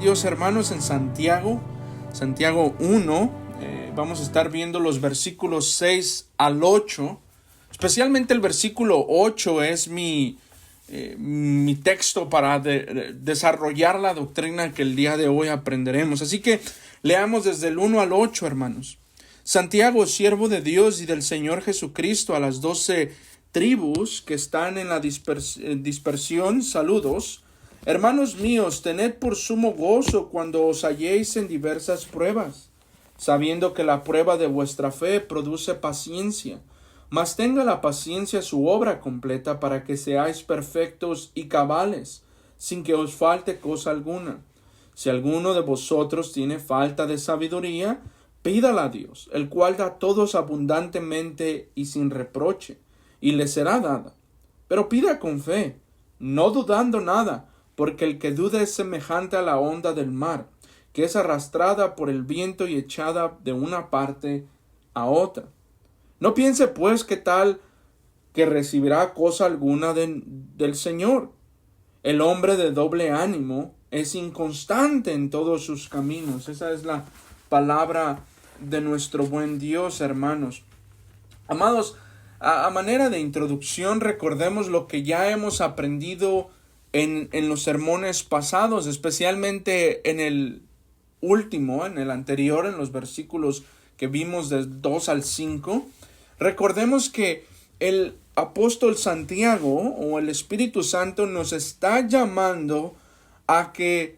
Dios, hermanos, en Santiago 1. Vamos a estar viendo los versículos 6 al 8. Especialmente el versículo 8 es mi texto para desarrollar la doctrina que el día de hoy aprenderemos. Así que leamos desde el 1 al 8, hermanos. Santiago, siervo de Dios y del Señor Jesucristo, a las 12 tribus que están en la dispersión, saludos. Hermanos míos, tened por sumo gozo cuando os halléis en diversas pruebas, sabiendo que la prueba de vuestra fe produce paciencia. Mas tenga la paciencia su obra completa, para que seáis perfectos y cabales, sin que os falte cosa alguna. Si alguno de vosotros tiene falta de sabiduría, pídala a Dios, el cual da a todos abundantemente y sin reproche, y le será dada. Pero pida con fe, no dudando nada, porque el que duda es semejante a la onda del mar, que es arrastrada por el viento y echada de una parte a otra. No piense pues que tal que recibirá cosa alguna del Señor. El hombre de doble ánimo es inconstante en todos sus caminos. Esa es la palabra de nuestro buen Dios, hermanos. Amados, a manera de introducción, recordemos lo que ya hemos aprendido en los sermones pasados, especialmente en el último, en el anterior, en los versículos que vimos del 2 al 5. Recordemos que el apóstol Santiago o el Espíritu Santo nos está llamando a que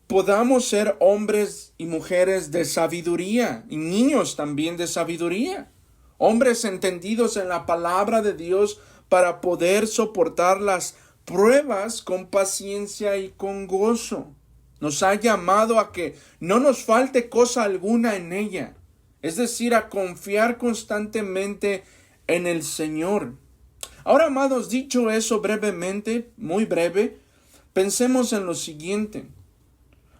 podamos ser hombres y mujeres de sabiduría y niños también de sabiduría. Hombres entendidos en la palabra de Dios para poder soportar las pruebas con paciencia y con gozo. Nos ha llamado a que no nos falte cosa alguna en ella. Es decir, a confiar constantemente en el Señor. Ahora, amados, dicho eso brevemente, muy breve, pensemos en lo siguiente.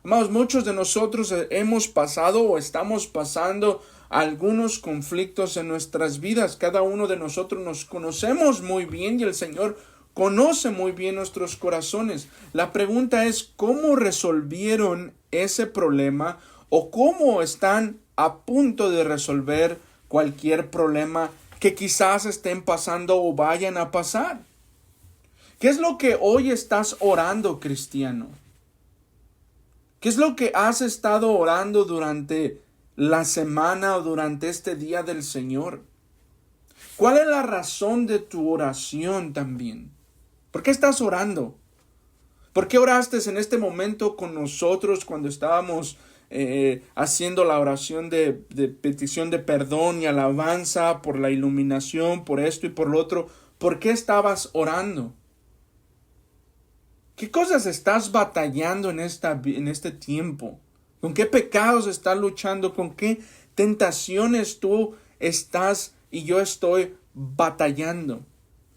Amados, muchos de nosotros hemos pasado o estamos pasando algunos conflictos en nuestras vidas. Cada uno de nosotros nos conocemos muy bien y el Señor conoce muy bien nuestros corazones. La pregunta es, ¿cómo resolvieron ese problema o cómo están a punto de resolver cualquier problema que quizás estén pasando o vayan a pasar? ¿Qué es lo que hoy estás orando, cristiano? ¿Qué es lo que has estado orando durante la semana o durante este día del Señor? ¿Cuál es la razón de tu oración también? ¿Por qué estás orando? ¿Por qué oraste en este momento con nosotros cuando estábamos haciendo la oración de petición de perdón y alabanza por la iluminación, por esto y por lo otro? ¿Por qué estabas orando? ¿Qué cosas estás batallando en este tiempo? ¿Con qué pecados estás luchando? ¿Con qué tentaciones tú estás y yo estoy batallando?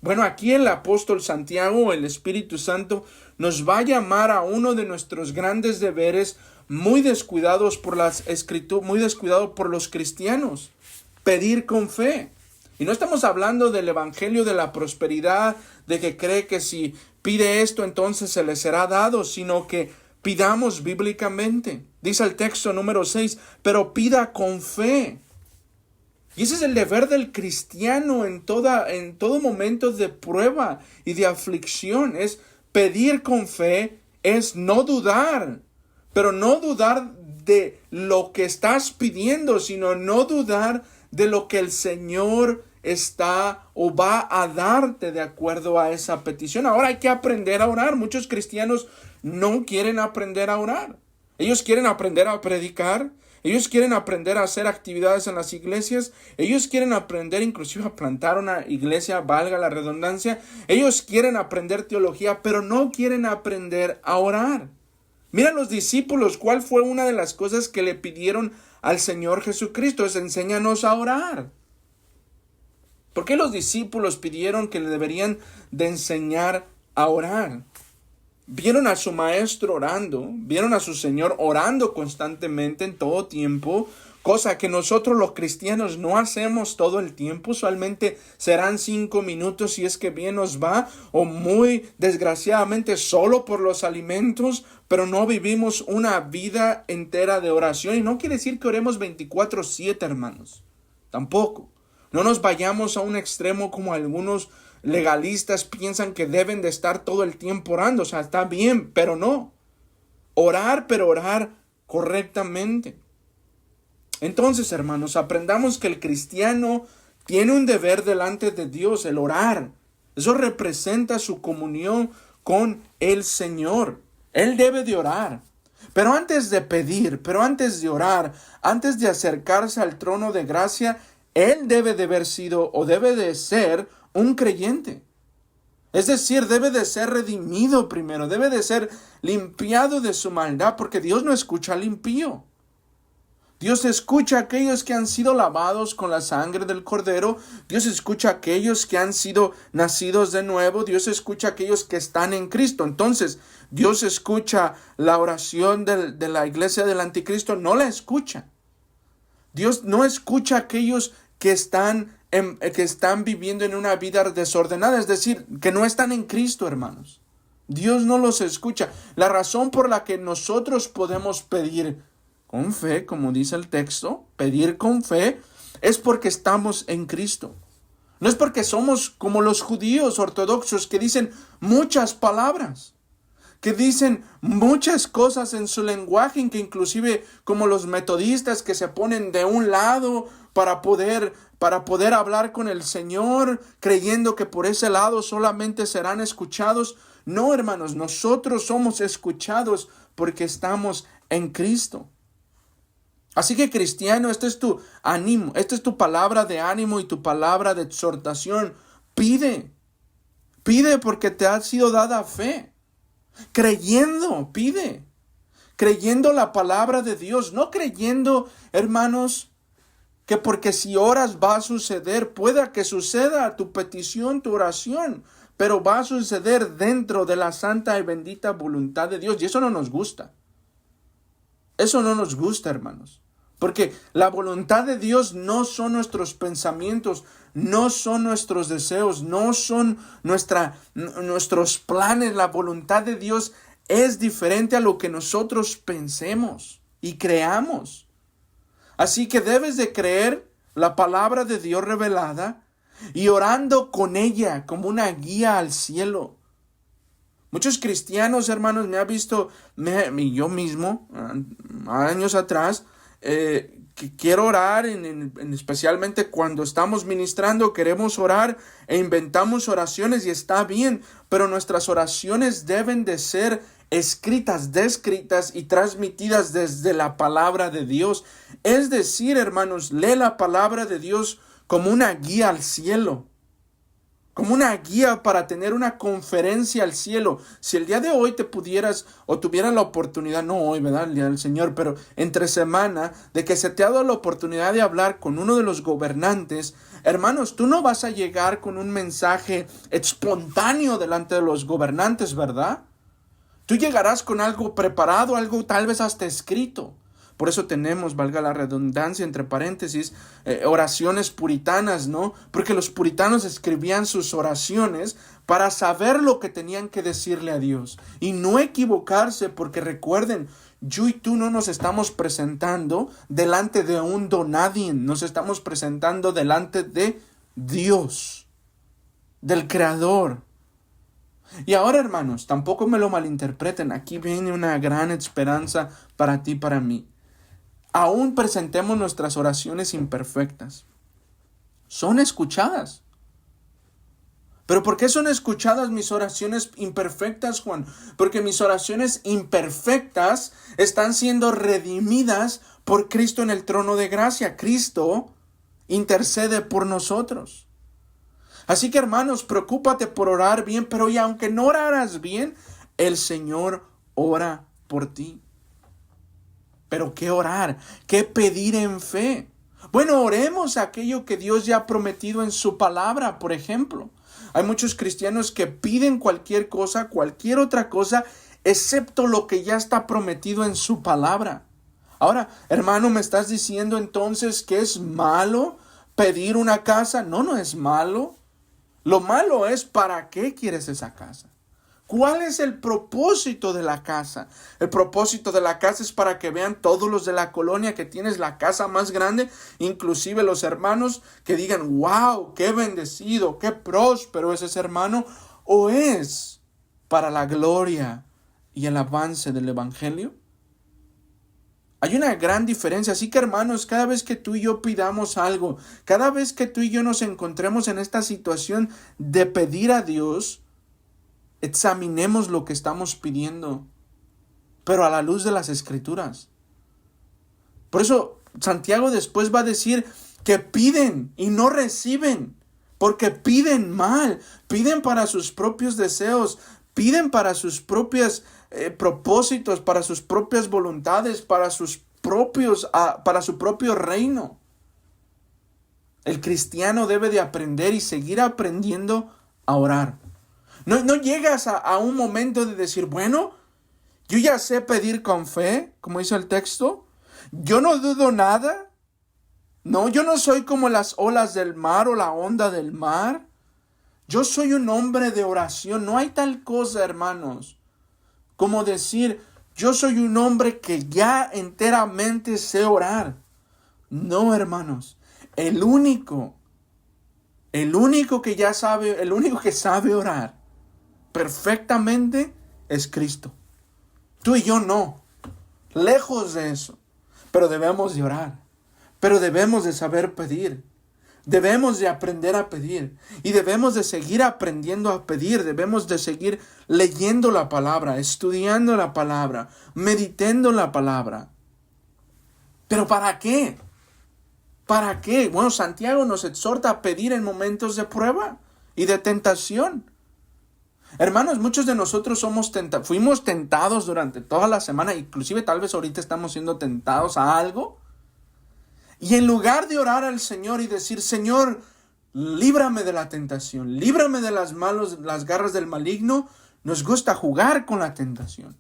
Bueno, aquí el apóstol Santiago, el Espíritu Santo, nos va a llamar a uno de nuestros grandes deberes muy descuidados por las escrituras, muy descuidado por los cristianos: pedir con fe. Y no estamos hablando del evangelio de la prosperidad, de que cree que si pide esto entonces se le será dado, sino que pidamos bíblicamente. Dice el texto número 6, pero pida con fe. Y ese es el deber del cristiano en todo momento de prueba y de aflicción. Es pedir con fe, es no dudar. Pero no dudar de lo que estás pidiendo, sino no dudar de lo que el Señor está o va a darte de acuerdo a esa petición. Ahora hay que aprender a orar. Muchos cristianos no quieren aprender a orar. Ellos quieren aprender a predicar. Ellos quieren aprender a hacer actividades en las iglesias. Ellos quieren aprender inclusive a plantar una iglesia, valga la redundancia. Ellos quieren aprender teología, pero no quieren aprender a orar. Mira los discípulos, ¿cuál fue una de las cosas que le pidieron al Señor Jesucristo? Es: enséñanos a orar. ¿Por qué los discípulos pidieron que le deberían de enseñar a orar? Vieron a su maestro orando, vieron a su Señor orando constantemente en todo tiempo, cosa que nosotros los cristianos no hacemos todo el tiempo. Usualmente serán 5 minutos si es que bien nos va, o muy desgraciadamente solo por los alimentos, pero no vivimos una vida entera de oración. Y no quiere decir que oremos 24/7, hermanos. Tampoco. No nos vayamos a un extremo como algunos legalistas piensan que deben de estar todo el tiempo orando. O sea, está bien, pero no. Orar, pero orar correctamente. Entonces, hermanos, aprendamos que el cristiano tiene un deber delante de Dios, el orar. Eso representa su comunión con el Señor. Él debe de orar. Pero antes de pedir, pero antes de orar, antes de acercarse al trono de gracia, él debe de haber sido o debe de ser un creyente. Es decir, debe de ser redimido primero, debe de ser limpiado de su maldad, porque Dios no escucha al impío. Dios escucha a aquellos que han sido lavados con la sangre del Cordero. Dios escucha a aquellos que han sido nacidos de nuevo. Dios escucha a aquellos que están en Cristo. Entonces, Dios escucha la oración de la iglesia del anticristo. No la escucha. Dios no escucha a aquellos que están viviendo en una vida desordenada. Es decir, que no están en Cristo, hermanos. Dios no los escucha. La razón por la que nosotros podemos pedir con fe, como dice el texto, pedir con fe, es porque estamos en Cristo. No es porque somos como los judíos ortodoxos que dicen muchas palabras, que dicen muchas cosas en su lenguaje, que inclusive como los metodistas que se ponen de un lado para poder hablar con el Señor, creyendo que por ese lado solamente serán escuchados. No, hermanos, nosotros somos escuchados porque estamos en Cristo. Así que, cristiano, este es tu ánimo, esta es tu palabra de ánimo y tu palabra de exhortación. Pide porque te ha sido dada fe. Creyendo, pide. Creyendo la palabra de Dios, no creyendo, hermanos, que porque si oras va a suceder. Pueda que suceda tu petición, tu oración, pero va a suceder dentro de la santa y bendita voluntad de Dios. Y eso no nos gusta. Eso no nos gusta, hermanos. Porque la voluntad de Dios no son nuestros pensamientos, no son nuestros deseos, no son nuestros planes. La voluntad de Dios es diferente a lo que nosotros pensemos y creamos. Así que debes de creer la palabra de Dios revelada y orando con ella como una guía al cielo. Muchos cristianos, hermanos, me ha visto, yo mismo, años atrás, que quiero orar, especialmente cuando estamos ministrando, queremos orar e inventamos oraciones y está bien, pero nuestras oraciones deben de ser escritas, descritas y transmitidas desde la palabra de Dios. Es decir, hermanos, lee la palabra de Dios como una guía al cielo. Como una guía para tener una conferencia al cielo. Si el día de hoy te pudieras o tuvieras la oportunidad, no hoy, ¿verdad? El día del Señor, pero entre semana, de que se te ha dado la oportunidad de hablar con uno de los gobernantes, hermanos, tú no vas a llegar con un mensaje espontáneo delante de los gobernantes, ¿verdad? Tú llegarás con algo preparado, algo tal vez hasta escrito. Por eso tenemos, valga la redundancia, entre paréntesis, oraciones puritanas, ¿no? Porque los puritanos escribían sus oraciones para saber lo que tenían que decirle a Dios. Y no equivocarse, porque recuerden, yo y tú no nos estamos presentando delante de un donadie, nos estamos presentando delante de Dios, del Creador. Y ahora, hermanos, tampoco me lo malinterpreten, aquí viene una gran esperanza para ti y para mí. Aún presentemos nuestras oraciones imperfectas. Son escuchadas. ¿Pero por qué son escuchadas mis oraciones imperfectas, Juan? Porque mis oraciones imperfectas están siendo redimidas por Cristo en el trono de gracia. Cristo intercede por nosotros. Así que, hermanos, preocúpate por orar bien, pero y aunque no oraras bien, el Señor ora por ti. Pero ¿qué orar? ¿Qué pedir en fe? Bueno, oremos aquello que Dios ya ha prometido en su palabra, por ejemplo. Hay muchos cristianos que piden cualquier cosa, cualquier otra cosa, excepto lo que ya está prometido en su palabra. Ahora, hermano, ¿me estás diciendo entonces que es malo pedir una casa? No, no es malo. Lo malo es ¿para qué quieres esa casa? ¿Cuál es el propósito de la casa? El propósito de la casa es para que vean todos los de la colonia que tienes la casa más grande, inclusive los hermanos que digan, wow, qué bendecido, qué próspero es ese hermano, o es para la gloria y el avance del evangelio. Hay una gran diferencia, así que hermanos, cada vez que tú y yo pidamos algo, cada vez que tú y yo nos encontremos en esta situación de pedir a Dios, examinemos lo que estamos pidiendo, pero a la luz de las Escrituras. Por eso Santiago después va a decir que piden y no reciben, porque piden mal, piden para sus propios deseos, piden para sus propios propósitos, para sus propias voluntades, para para su propio reino. El cristiano debe de aprender y seguir aprendiendo a orar. No llegas a un momento de decir, bueno, yo ya sé pedir con fe, como dice el texto. Yo no dudo nada. No, yo no soy como las olas del mar o la onda del mar. Yo soy un hombre de oración. No hay tal cosa, hermanos, como decir, yo soy un hombre que ya enteramente sé orar. No, hermanos. El único que ya sabe, el único que sabe orar perfectamente es Cristo. Tú y yo no. Lejos de eso. Pero debemos de orar. Pero debemos de saber pedir. Debemos de aprender a pedir. Y debemos de seguir aprendiendo a pedir. Debemos de seguir leyendo la palabra, estudiando la palabra, meditando la palabra. ¿Pero para qué? ¿Para qué? Bueno, Santiago nos exhorta a pedir en momentos de prueba y de tentación. Hermanos, muchos de nosotros fuimos tentados durante toda la semana, inclusive tal vez ahorita estamos siendo tentados a algo. Y en lugar de orar al Señor y decir, Señor, líbrame de la tentación, líbrame de las garras del maligno, nos gusta jugar con la tentación.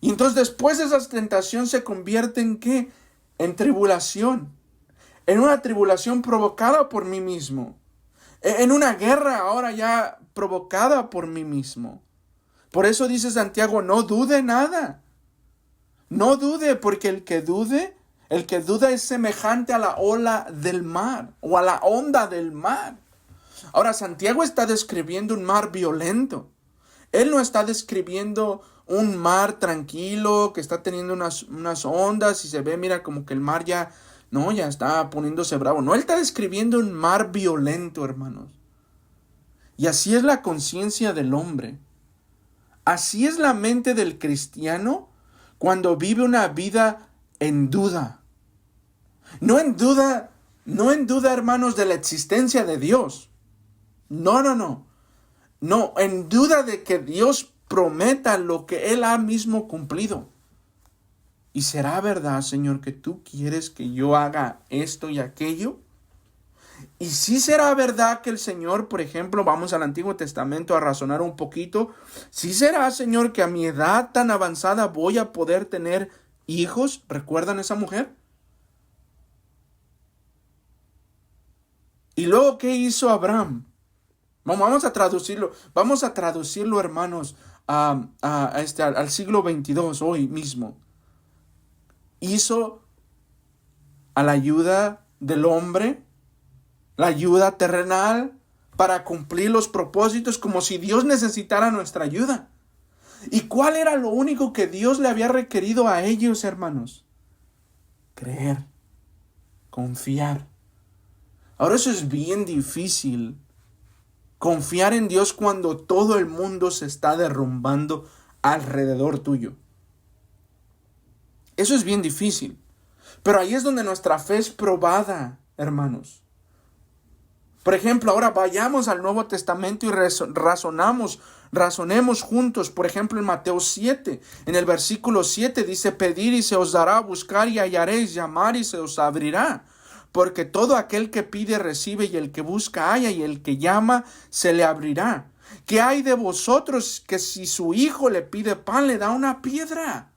Y entonces después esa tentación se convierte ¿en qué? En tribulación. En una tribulación provocada por mí mismo. En una guerra ahora ya provocada por mí mismo. Por eso dice Santiago, no dude nada. No dude, porque el que duda es semejante a la ola del mar o a la onda del mar. Ahora, Santiago está describiendo un mar violento. Él no está describiendo un mar tranquilo que está teniendo unas ondas y se ve, mira, como que el mar ya está poniéndose bravo. No, él está describiendo un mar violento, hermanos. Y así es la conciencia del hombre. Así es la mente del cristiano cuando vive una vida en duda. No en duda, hermanos, de la existencia de Dios. No. No, en duda de que Dios prometa lo que Él ha mismo cumplido. ¿Y será verdad, Señor, que tú quieres que yo haga esto y aquello? ¿Y si será verdad que el Señor, por ejemplo, vamos al Antiguo Testamento a razonar un poquito? ¿Sí será, Señor, que a mi edad tan avanzada voy a poder tener hijos? ¿Recuerdan esa mujer? ¿Y luego qué hizo Abraham? Vamos a traducirlo, hermanos, al siglo 22, hoy mismo. Hizo a la ayuda del hombre, la ayuda terrenal, para cumplir los propósitos, como si Dios necesitara nuestra ayuda. ¿Y cuál era lo único que Dios le había requerido a ellos, hermanos? Creer, confiar. Ahora eso es bien difícil. Confiar en Dios cuando todo el mundo se está derrumbando alrededor tuyo. Eso es bien difícil. Pero ahí es donde nuestra fe es probada, hermanos. Por ejemplo, ahora vayamos al Nuevo Testamento y razonemos juntos. Por ejemplo, en Mateo 7, en el versículo 7 dice, pedir y se os dará, buscar y hallaréis, llamar y se os abrirá. Porque todo aquel que pide recibe, y el que busca halla, y el que llama se le abrirá. ¿Qué hay de vosotros que si su hijo le pide pan le da una piedra?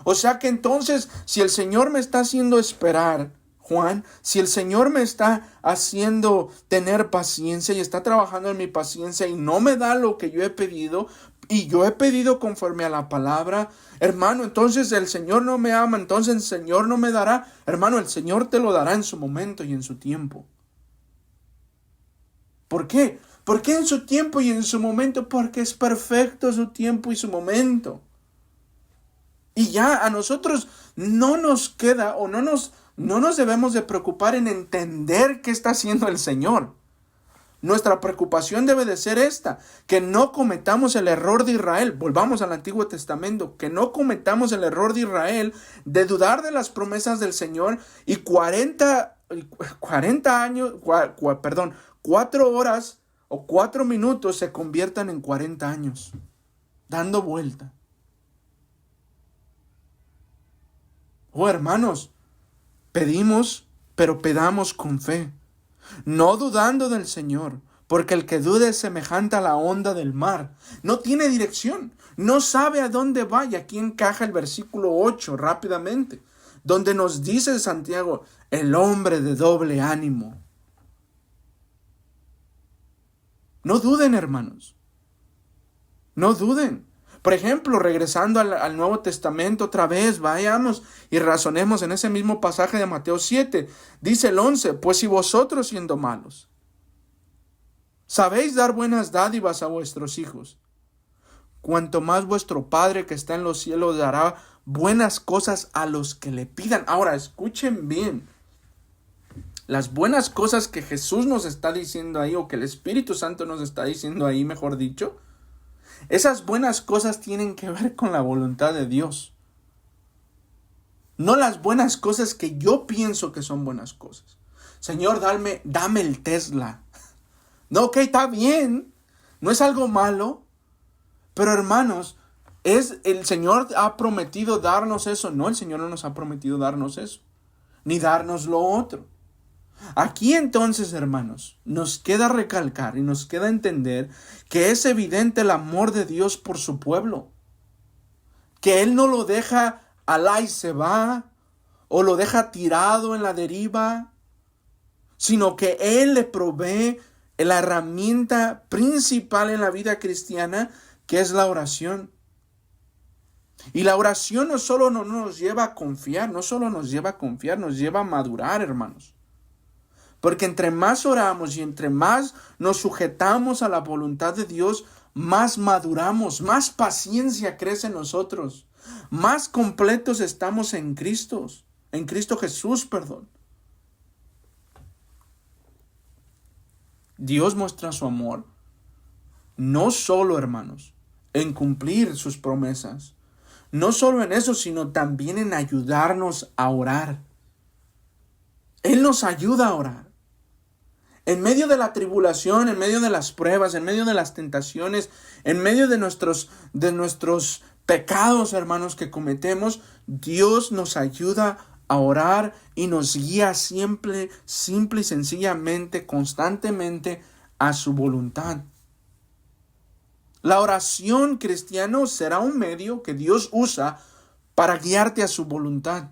O sea que entonces, si el Señor me está haciendo esperar, Juan, si el Señor me está haciendo tener paciencia y está trabajando en mi paciencia y no me da lo que yo he pedido, y yo he pedido conforme a la palabra, hermano, entonces el Señor no me ama, entonces el Señor no me dará. Hermano, el Señor te lo dará en su momento y en su tiempo. ¿Por qué? ¿Por qué en su tiempo y en su momento? Porque es perfecto su tiempo y su momento. Y ya a nosotros no nos queda o no nos debemos de preocupar en entender qué está haciendo el Señor. Nuestra preocupación debe de ser esta, que no cometamos el error de Israel. Volvamos al Antiguo Testamento, que no cometamos el error de Israel de dudar de las promesas del Señor y 40 años, 4 horas o 4 minutos se conviertan en 40 años, dando vuelta. Oh, hermanos, pedimos, pero pedamos con fe, no dudando del Señor, porque el que dude es semejante a la onda del mar. No tiene dirección, no sabe a dónde va. Y aquí encaja el versículo 8 rápidamente, donde nos dice Santiago, el hombre de doble ánimo. No duden, hermanos, no duden. Por ejemplo, regresando al Nuevo Testamento otra vez, vayamos y razonemos en ese mismo pasaje de Mateo 7. Dice el 11, pues si vosotros siendo malos, sabéis dar buenas dádivas a vuestros hijos, cuanto más vuestro Padre que está en los cielos dará buenas cosas a los que le pidan. Ahora, escuchen bien. Las buenas cosas que Jesús nos está diciendo ahí, o que el Espíritu Santo nos está diciendo ahí, mejor dicho, esas buenas cosas tienen que ver con la voluntad de Dios. No las buenas cosas que yo pienso que son buenas cosas. Señor, dame el Tesla. No, ok, está bien. No es algo malo. Pero hermanos, el Señor ha prometido darnos eso. No, el Señor no nos ha prometido darnos eso. Ni darnos lo otro. Aquí entonces, hermanos, nos queda recalcar y nos queda entender que es evidente el amor de Dios por su pueblo. Que Él no lo deja alá y se va, o lo deja tirado en la deriva, sino que Él le provee la herramienta principal en la vida cristiana, que es la oración. Y la oración no solo nos lleva a confiar, nos lleva a madurar, hermanos. Porque entre más oramos y entre más nos sujetamos a la voluntad de Dios, más maduramos, más paciencia crece en nosotros, más completos estamos en Cristo Jesús, perdón. Dios muestra su amor, no solo, hermanos, en cumplir sus promesas, no solo en eso, sino también en ayudarnos a orar. Él nos ayuda a orar. En medio de la tribulación, en medio de las pruebas, en medio de las tentaciones, en medio de nuestros pecados, hermanos, que cometemos, Dios nos ayuda a orar y nos guía simple y sencillamente, constantemente a su voluntad. La oración, cristiano, será un medio que Dios usa para guiarte a su voluntad.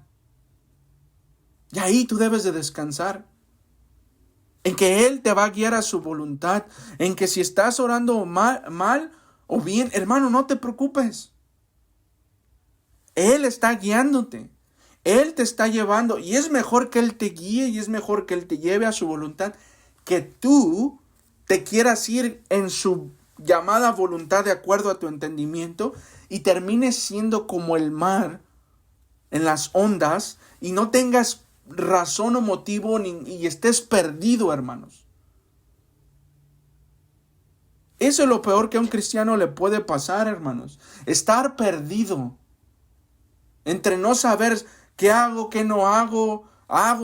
Y ahí tú debes de descansar. En que Él te va a guiar a su voluntad. En que si estás orando mal o bien, hermano, no te preocupes. Él está guiándote. Él te está llevando. Y es mejor que Él te guíe y es mejor que Él te lleve a su voluntad, que tú te quieras ir en su llamada voluntad de acuerdo a tu entendimiento y termines siendo como el mar en las ondas y no tengas razón o motivo y estés perdido, hermanos. Eso es lo peor que a un cristiano le puede pasar, hermanos. Estar perdido entre no saber qué hago, qué no hago,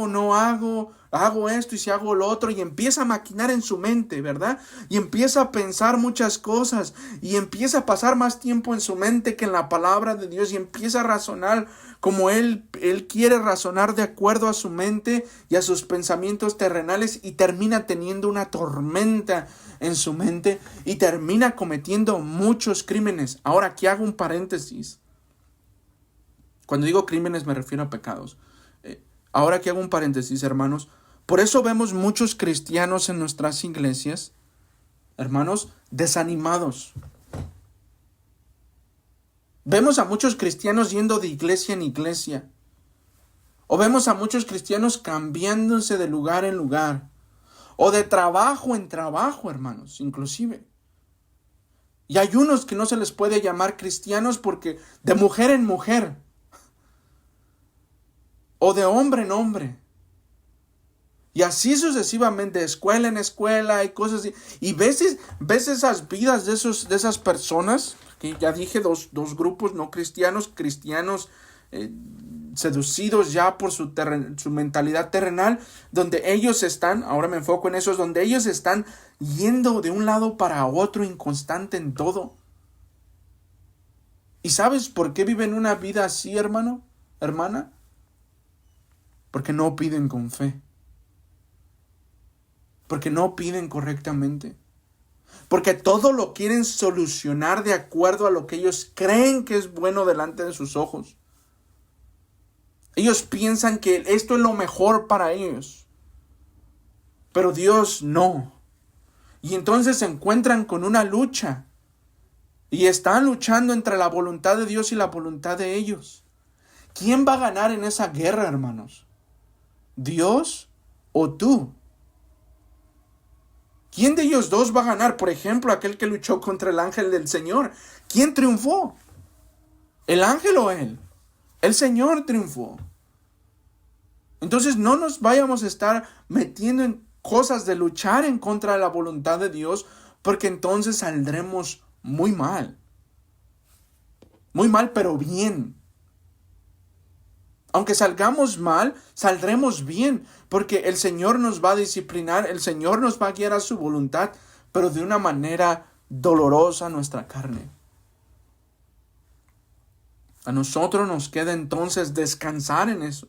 no hago esto y si hago lo otro, y empieza a maquinar en su mente, ¿verdad? Y empieza a pensar muchas cosas y empieza a pasar más tiempo en su mente que en la palabra de Dios y empieza a razonar como él quiere razonar de acuerdo a su mente y a sus pensamientos terrenales, y termina teniendo una tormenta en su mente y termina cometiendo muchos crímenes. Ahora aquí hago un paréntesis. Cuando digo crímenes me refiero a pecados. Ahora que hago un paréntesis, hermanos, por eso vemos muchos cristianos en nuestras iglesias, hermanos, desanimados. Vemos a muchos cristianos yendo de iglesia en iglesia. O vemos a muchos cristianos cambiándose de lugar en lugar. O de trabajo en trabajo, hermanos, inclusive. Y hay unos que no se les puede llamar cristianos porque de mujer en mujer. O de hombre en hombre. Y así sucesivamente, de escuela en escuela y cosas así. Y ves esas vidas de esas personas, que ya dije, dos grupos no cristianos, seducidos ya por su mentalidad terrenal, donde ellos están, ahora me enfoco en esos, donde ellos están yendo de un lado para otro, inconstante en todo. ¿Y sabes por qué viven una vida así, hermano, hermana? Porque no piden con fe. Porque no piden correctamente. Porque todo lo quieren solucionar de acuerdo a lo que ellos creen que es bueno delante de sus ojos. Ellos piensan que esto es lo mejor para ellos. Pero Dios no. Y entonces se encuentran con una lucha. Y están luchando entre la voluntad de Dios y la voluntad de ellos. ¿Quién va a ganar en esa guerra, hermanos? ¿Dios o tú? ¿Quién de ellos dos va a ganar? Por ejemplo, aquel que luchó contra el ángel del Señor. ¿Quién triunfó? ¿El ángel o él? El Señor triunfó. Entonces no nos vayamos a estar metiendo en cosas de luchar en contra de la voluntad de Dios, porque entonces saldremos muy mal. Muy mal, pero bien. Aunque salgamos mal, saldremos bien, porque el Señor nos va a disciplinar, el Señor nos va a guiar a su voluntad, pero de una manera dolorosa a nuestra carne. A nosotros nos queda entonces descansar en eso.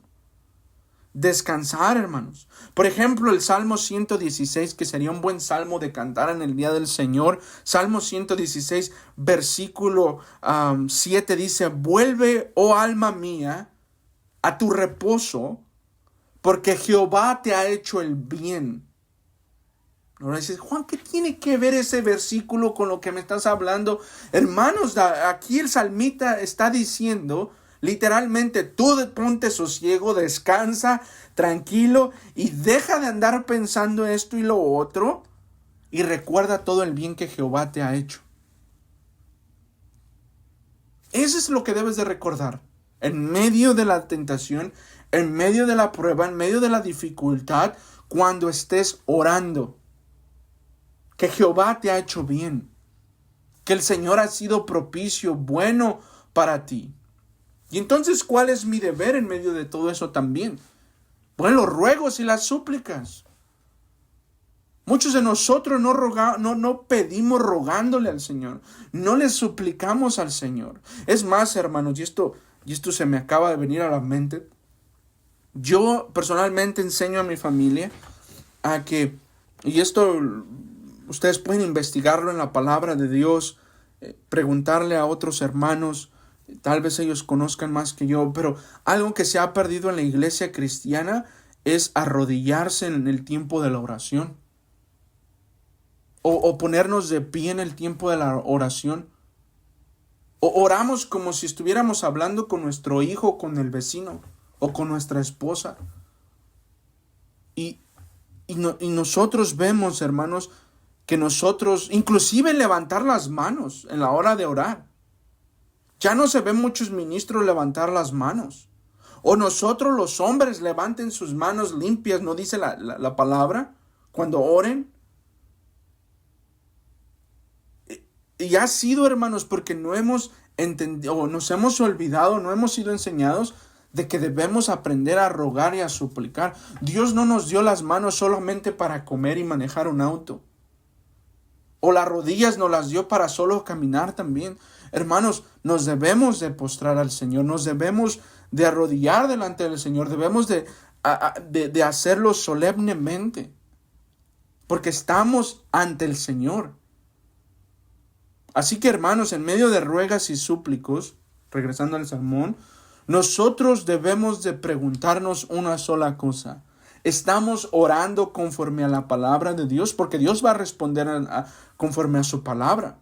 Descansar, hermanos. Por ejemplo, el Salmo 116, que sería un buen salmo de cantar en el día del Señor. Salmo 116, versículo 7 dice: vuelve, oh alma mía, a tu reposo, porque Jehová te ha hecho el bien. Ahora dices: Juan, ¿qué tiene que ver ese versículo con lo que me estás hablando? Hermanos, aquí el salmista está diciendo, literalmente, tú ponte sosiego, descansa, tranquilo, y deja de andar pensando esto y lo otro, y recuerda todo el bien que Jehová te ha hecho. Eso es lo que debes de recordar. En medio de la tentación, en medio de la prueba, en medio de la dificultad, cuando estés orando, que Jehová te ha hecho bien, que el Señor ha sido propicio, bueno para ti. Y entonces, ¿cuál es mi deber en medio de todo eso también? Bueno, los ruegos y las súplicas. Muchos de nosotros no pedimos rogándole al Señor, no le suplicamos al Señor. Es más, hermanos, y esto se me acaba de venir a la mente. Yo personalmente enseño a mi familia a que, y esto ustedes pueden investigarlo en la palabra de Dios, preguntarle a otros hermanos, tal vez ellos conozcan más que yo, pero algo que se ha perdido en la iglesia cristiana es arrodillarse en el tiempo de la oración. O ponernos de pie en el tiempo de la oración. O oramos como si estuviéramos hablando con nuestro hijo, con el vecino, o con nuestra esposa. Y nosotros vemos, hermanos, que nosotros, inclusive levantar las manos en la hora de orar. Ya no se ven muchos ministros levantar las manos. O nosotros los hombres levanten sus manos limpias, ¿no dice la palabra? Cuando oren. Y ha sido, hermanos, porque no hemos entendido, o nos hemos olvidado, no hemos sido enseñados de que debemos aprender a rogar y a suplicar. Dios no nos dio las manos solamente para comer y manejar un auto. O las rodillas nos las dio para solo caminar también. Hermanos, nos debemos de postrar al Señor, nos debemos de arrodillar delante del Señor, debemos de hacerlo solemnemente, porque estamos ante el Señor. Así que, hermanos, en medio de ruegas y súplicos, regresando al sermón, nosotros debemos de preguntarnos una sola cosa. ¿Estamos orando conforme a la palabra de Dios? Porque Dios va a responder conforme a su palabra.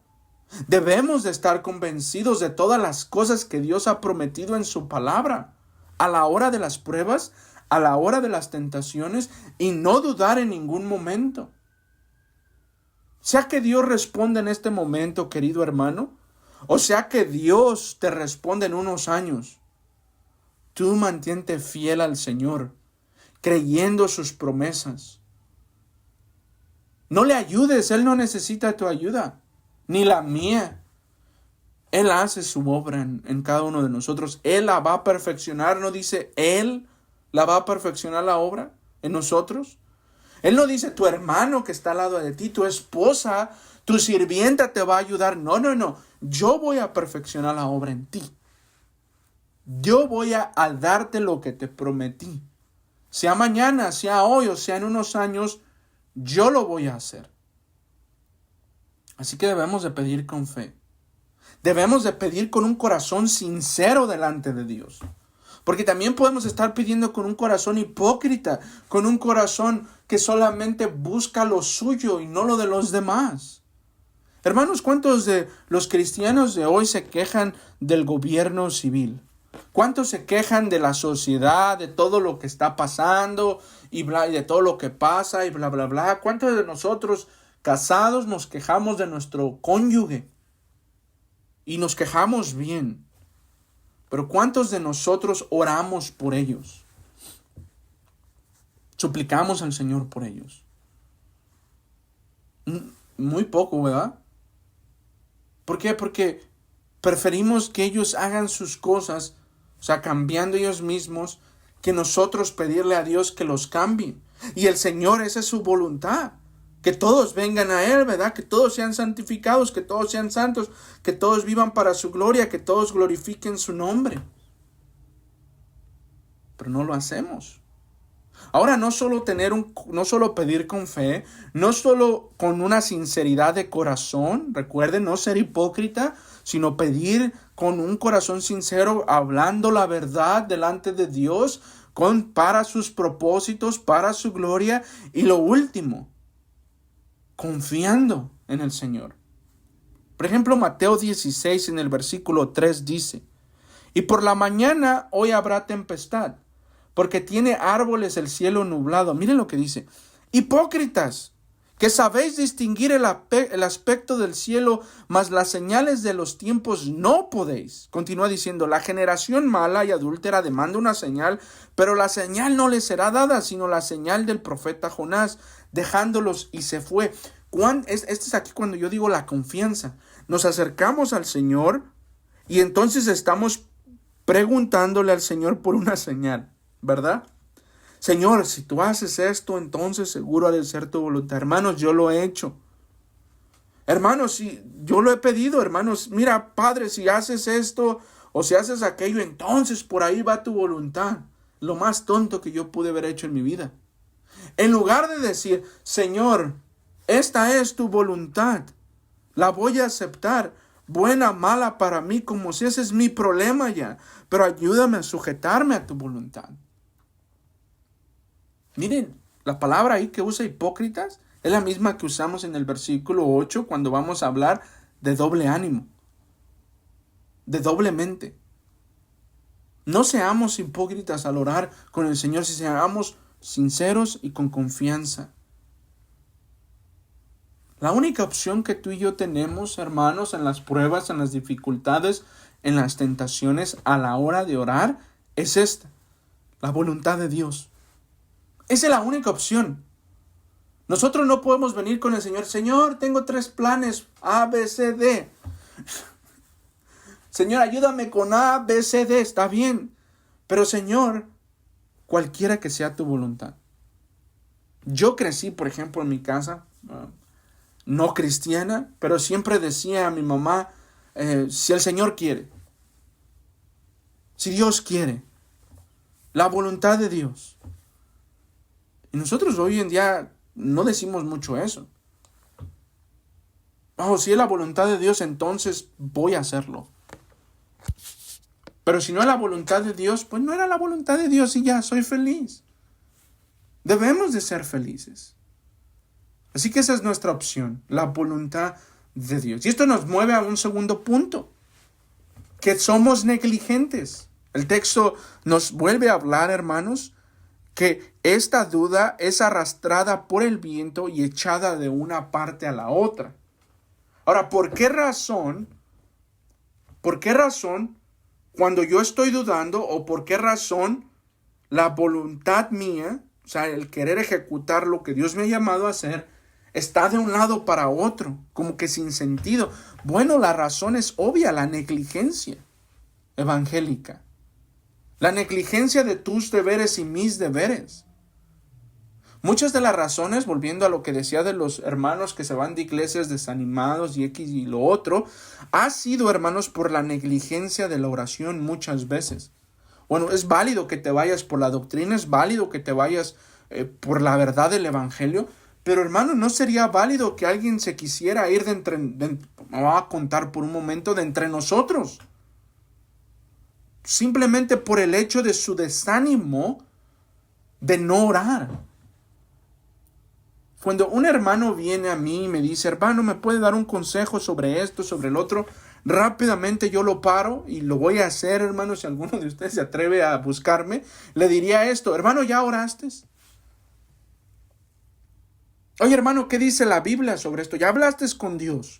Debemos de estar convencidos de todas las cosas que Dios ha prometido en su palabra. A la hora de las pruebas, a la hora de las tentaciones, y no dudar en ningún momento. Sea que Dios responda en este momento, querido hermano, o sea que Dios te responde en unos años, tú mantente fiel al Señor, creyendo sus promesas. No le ayudes, Él no necesita tu ayuda, ni la mía. Él hace su obra en cada uno de nosotros. Él la va a perfeccionar, ¿no dice Él la va a perfeccionar la obra en nosotros? Él no dice tu hermano que está al lado de ti, tu esposa, tu sirvienta te va a ayudar. No. Yo voy a perfeccionar la obra en ti. Yo voy a darte lo que te prometí. Sea mañana, sea hoy o sea en unos años, yo lo voy a hacer. Así que debemos de pedir con fe. Debemos de pedir con un corazón sincero delante de Dios. Porque también podemos estar pidiendo con un corazón hipócrita, con un corazón que solamente busca lo suyo y no lo de los demás. Hermanos, ¿cuántos de los cristianos de hoy se quejan del gobierno civil? ¿Cuántos se quejan de la sociedad, de todo lo que está pasando y de todo lo que pasa y bla, bla, bla? ¿Cuántos de nosotros casados nos quejamos de nuestro cónyuge? Y nos quejamos bien. Pero ¿cuántos de nosotros oramos por ellos? Suplicamos al Señor por ellos. Muy poco, ¿verdad? ¿Por qué? Porque preferimos que ellos hagan sus cosas, o sea, cambiando ellos mismos, que nosotros pedirle a Dios que los cambie. Y el Señor, esa es su voluntad. Que todos vengan a Él, ¿verdad? Que todos sean santificados, que todos sean santos, que todos vivan para su gloria, que todos glorifiquen su nombre. Pero no lo hacemos. Ahora, no solo pedir con fe, no solo con una sinceridad de corazón, recuerden, no ser hipócrita, sino pedir con un corazón sincero, hablando la verdad delante de Dios, para sus propósitos, para su gloria, y lo último, confiando en el Señor. Por ejemplo, Mateo 16 en el versículo 3 dice: y por la mañana hoy habrá tempestad, porque tiene árboles el cielo nublado. Miren lo que dice: hipócritas, que sabéis distinguir el aspecto del cielo, mas las señales de los tiempos no podéis. Continúa diciendo: la generación mala y adúltera demanda una señal, pero la señal no le será dada, sino la señal del profeta Jonás. Dejándolos y se fue. Este es aquí cuando yo digo la confianza. Nos acercamos al Señor y entonces estamos preguntándole al Señor por una señal, ¿verdad? Señor, si tú haces esto, entonces seguro ha de ser tu voluntad. Hermanos, yo lo he hecho. Hermanos, si yo lo he pedido, hermanos, mira, Padre, si haces esto o si haces aquello, entonces por ahí va tu voluntad. Lo más tonto que yo pude haber hecho en mi vida. En lugar de decir: Señor, esta es tu voluntad, la voy a aceptar, buena, mala para mí, como si ese es mi problema ya, pero ayúdame a sujetarme a tu voluntad. Miren, la palabra ahí que usa hipócritas es la misma que usamos en el versículo 8 cuando vamos a hablar de doble ánimo, de doble mente. No seamos hipócritas al orar con el Señor, si seamos sinceros y con confianza. La única opción que tú y yo tenemos, hermanos, en las pruebas, en las dificultades, en las tentaciones, a la hora de orar, es esta: la voluntad de Dios. Esa es la única opción. Nosotros no podemos venir con el Señor: Señor, tengo 3 planes, A, B, C, D. Señor, ayúdame con A, B, C, D. Está bien. Pero Señor, cualquiera que sea tu voluntad. Yo crecí, por ejemplo, en mi casa, no cristiana, pero siempre decía a mi mamá: si el Señor quiere, si Dios quiere, la voluntad de Dios. Y nosotros hoy en día no decimos mucho eso. Si es la voluntad de Dios, entonces voy a hacerlo. Pero si no es la voluntad de Dios, pues no era la voluntad de Dios y ya, soy feliz. Debemos de ser felices. Así que esa es nuestra opción, la voluntad de Dios. Y esto nos mueve a un segundo punto, que somos negligentes. El texto nos vuelve a hablar, hermanos, que esta duda es arrastrada por el viento y echada de una parte a la otra. Ahora, ¿por qué razón cuando yo estoy dudando o por qué razón la voluntad mía, o sea, el querer ejecutar lo que Dios me ha llamado a hacer, está de un lado para otro, como que sin sentido? Bueno, la razón es obvia, la negligencia evangélica. La negligencia de tus deberes y mis deberes. Muchas de las razones, volviendo a lo que decía de los hermanos que se van de iglesias desanimados y X y lo otro, ha sido, hermanos, por la negligencia de la oración muchas veces. Bueno, es válido que te vayas por la doctrina, es válido que te vayas por la verdad del evangelio, pero hermano, ¿no sería válido que alguien se quisiera ir vamos a contar por un momento, de entre nosotros? Simplemente por el hecho de su desánimo de no orar. Cuando un hermano viene a mí y me dice, hermano, ¿me puede dar un consejo sobre esto, sobre el otro? Rápidamente yo lo paro y lo voy a hacer, hermano. Si alguno de ustedes se atreve a buscarme, le diría esto: hermano, ¿ya oraste? Oye, hermano, ¿qué dice la Biblia sobre esto? ¿Ya hablaste con Dios?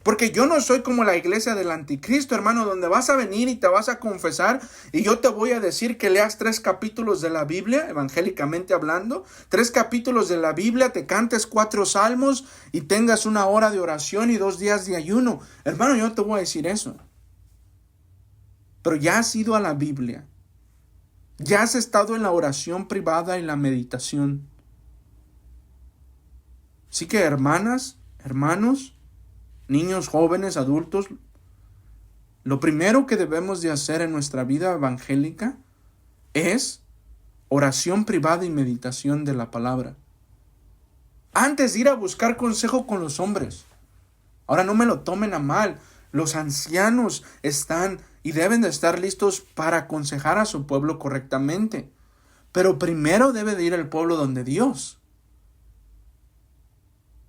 Porque yo no soy como la iglesia del anticristo, hermano, donde vas a venir y te vas a confesar y yo te voy a decir que leas 3 capítulos de la Biblia, evangélicamente hablando, 3 capítulos de la Biblia, te cantes 4 salmos y tengas 1 hora de oración y 2 días de ayuno. Hermano, yo no te voy a decir eso. Pero ya has ido a la Biblia. Ya has estado en la oración privada y la meditación. Así que, hermanas, hermanos, niños, jóvenes, adultos, lo primero que debemos de hacer en nuestra vida evangélica es oración privada y meditación de la palabra. Antes de ir a buscar consejo con los hombres. Ahora no me lo tomen a mal. Los ancianos están y deben de estar listos para aconsejar a su pueblo correctamente. Pero primero debe de ir el pueblo donde Dios.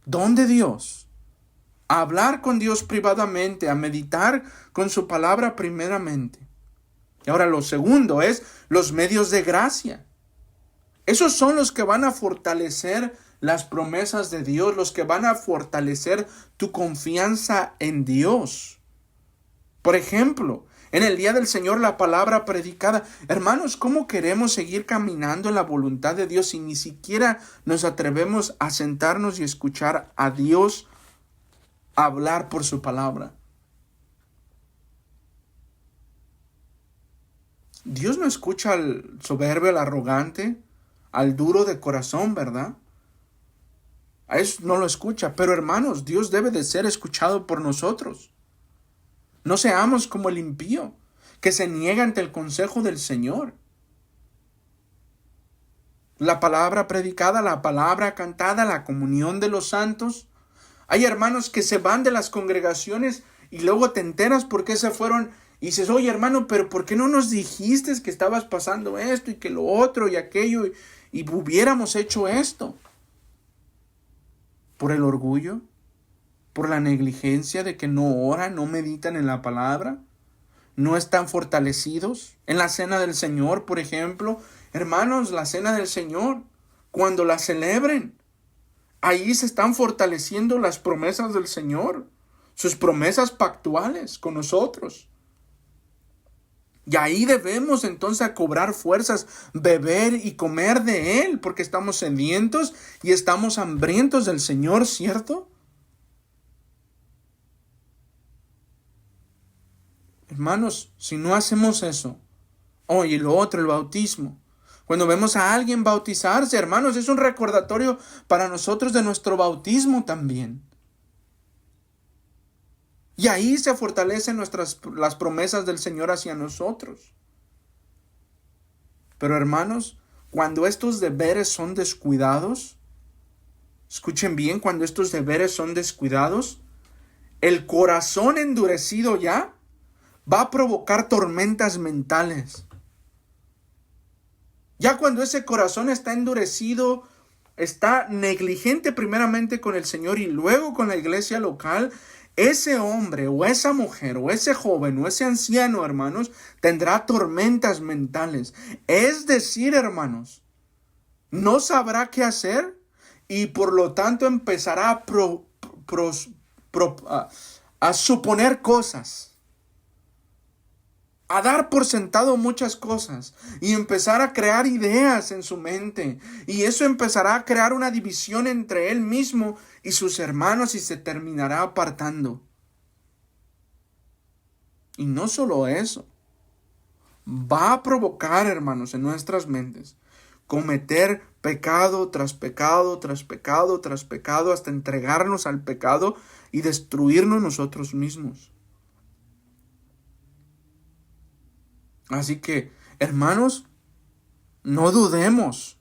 ¿Dónde Dios? A hablar con Dios privadamente, a meditar con su palabra primeramente. Y ahora lo segundo es los medios de gracia. Esos son los que van a fortalecer las promesas de Dios, los que van a fortalecer tu confianza en Dios. Por ejemplo, en el día del Señor, la palabra predicada. Hermanos, ¿cómo queremos seguir caminando en la voluntad de Dios si ni siquiera nos atrevemos a sentarnos y escuchar a Dios hablar por su palabra? Dios no escucha al soberbio, al arrogante, al duro de corazón, ¿verdad? A eso no lo escucha. Pero hermanos, Dios debe de ser escuchado por nosotros. No seamos como el impío, que se niega ante el consejo del Señor. La palabra predicada, la palabra cantada, la comunión de los santos. Hay hermanos que se van de las congregaciones y luego te enteras por qué se fueron y dices, oye hermano, pero ¿por qué no nos dijiste que estabas pasando esto y que lo otro y aquello y hubiéramos hecho esto? ¿Por el orgullo? ¿Por la negligencia de que no oran, no meditan en la palabra? ¿No están fortalecidos? En la cena del Señor, por ejemplo, hermanos, la cena del Señor, cuando la celebren, ahí se están fortaleciendo las promesas del Señor, sus promesas pactuales con nosotros. Y ahí debemos entonces cobrar fuerzas, beber y comer de Él, porque estamos sedientos y estamos hambrientos del Señor, ¿cierto? Hermanos, si no hacemos eso, y lo otro, el bautismo. Cuando vemos a alguien bautizarse, hermanos, es un recordatorio para nosotros de nuestro bautismo también. Y ahí se fortalecen las promesas del Señor hacia nosotros. Pero hermanos, cuando estos deberes son descuidados, escuchen bien, cuando estos deberes son descuidados, el corazón endurecido ya va a provocar tormentas mentales. Ya cuando ese corazón está endurecido, está negligente primeramente con el Señor y luego con la iglesia local, ese hombre o esa mujer o ese joven o ese anciano, hermanos, tendrá tormentas mentales. Es decir, hermanos, no sabrá qué hacer y por lo tanto empezará a suponer cosas, a dar por sentado muchas cosas y empezar a crear ideas en su mente. Y eso empezará a crear una división entre él mismo y sus hermanos y se terminará apartando. Y no solo eso, va a provocar, hermanos, en nuestras mentes cometer pecado tras pecado, tras pecado, tras pecado, hasta entregarnos al pecado y destruirnos nosotros mismos. Así que, hermanos, no dudemos.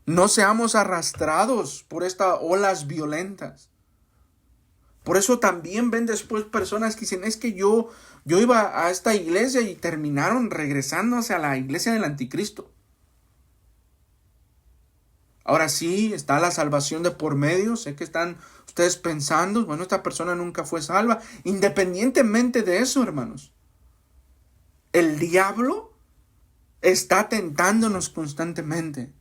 No seamos arrastrados por estas olas violentas. Por eso también ven después personas que dicen, es que yo iba a esta iglesia y terminaron regresando hacia la iglesia del anticristo. Ahora sí, está la salvación de por medio. Sé que están ustedes pensando, bueno, esta persona nunca fue salva. Independientemente de eso, hermanos, el diablo está tentándonos constantemente.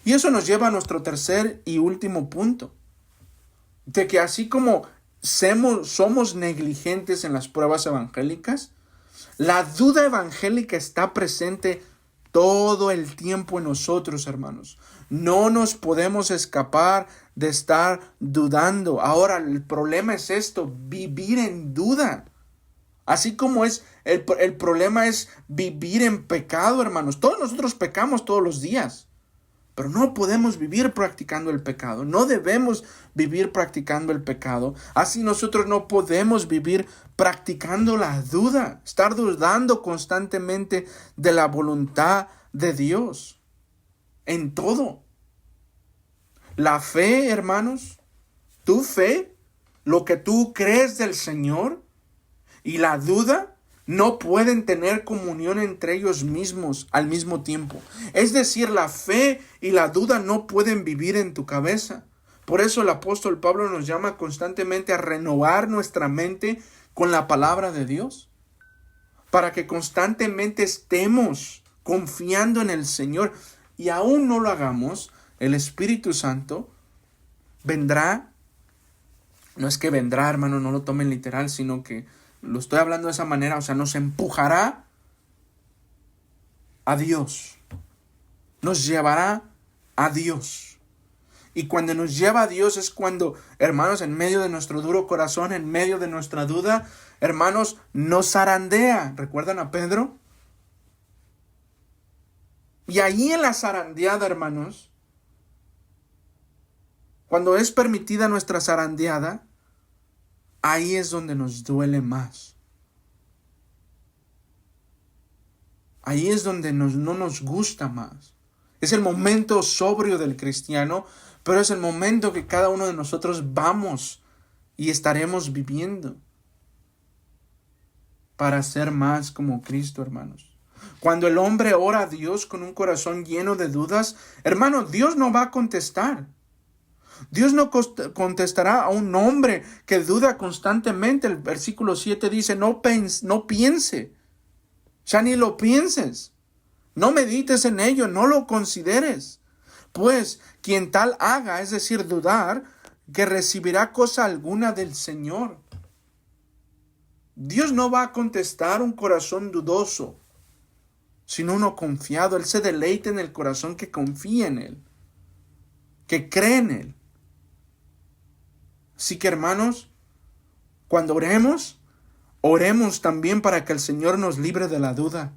Y eso nos lleva a nuestro tercer y último punto. De que así como somos negligentes en las pruebas evangélicas, la duda evangélica está presente todo el tiempo en nosotros, hermanos. No nos podemos escapar de estar dudando. Ahora, el problema es esto, vivir en duda. Así como el problema es vivir en pecado, hermanos. Todos nosotros pecamos todos los días. Pero no podemos vivir practicando el pecado. No debemos vivir practicando el pecado. Así nosotros no podemos vivir practicando la duda. Estar dudando constantemente de la voluntad de Dios. En todo. La fe, hermanos. Tu fe. Lo que tú crees del Señor. Y la duda. No pueden tener comunión entre ellos mismos al mismo tiempo. Es decir, la fe y la duda no pueden vivir en tu cabeza. Por eso el apóstol Pablo nos llama constantemente a renovar nuestra mente con la palabra de Dios. Para que constantemente estemos confiando en el Señor. Y aún no lo hagamos, el Espíritu Santo vendrá. No es que vendrá, hermano, no lo tomen literal, sino que lo estoy hablando de esa manera, o sea, nos empujará a Dios. Nos llevará a Dios. Y cuando nos lleva a Dios es cuando, hermanos, en medio de nuestro duro corazón, en medio de nuestra duda, hermanos, nos zarandea. ¿Recuerdan a Pedro? Y ahí en la zarandeada, hermanos, cuando es permitida nuestra zarandeada, ahí es donde nos duele más. Ahí es donde no nos gusta más. Es el momento sobrio del cristiano, pero es el momento que cada uno de nosotros vamos y estaremos viviendo para ser más como Cristo, hermanos. Cuando el hombre ora a Dios con un corazón lleno de dudas, hermano, Dios no va a contestar. Dios no contestará a un hombre que duda constantemente. El versículo 7 dice, no piense. Ya ni lo pienses. No medites en ello, no lo consideres. Pues quien tal haga, es decir, dudar, que recibirá cosa alguna del Señor. Dios no va a contestar un corazón dudoso, sino uno confiado. Él se deleita en el corazón que confía en Él, que cree en Él. Así que, hermanos, cuando oremos también para que el Señor nos libre de la duda.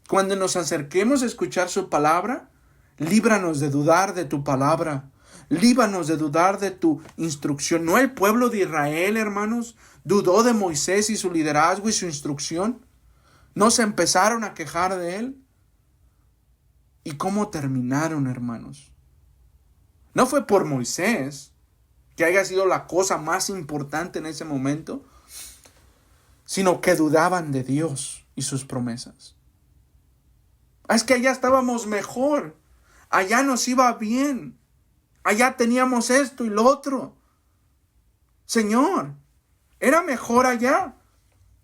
Cuando nos acerquemos a escuchar su palabra, líbranos de dudar de tu palabra. Líbranos de dudar de tu instrucción. ¿No el pueblo de Israel, hermanos, dudó de Moisés y su liderazgo y su instrucción? ¿No se empezaron a quejar de él? ¿Y cómo terminaron, hermanos? No fue por Moisés, que haya sido la cosa más importante en ese momento. sino que dudaban de Dios y sus promesas. Es que allá estábamos mejor, allá nos iba bien, allá teníamos esto y lo otro. Señor, era mejor allá.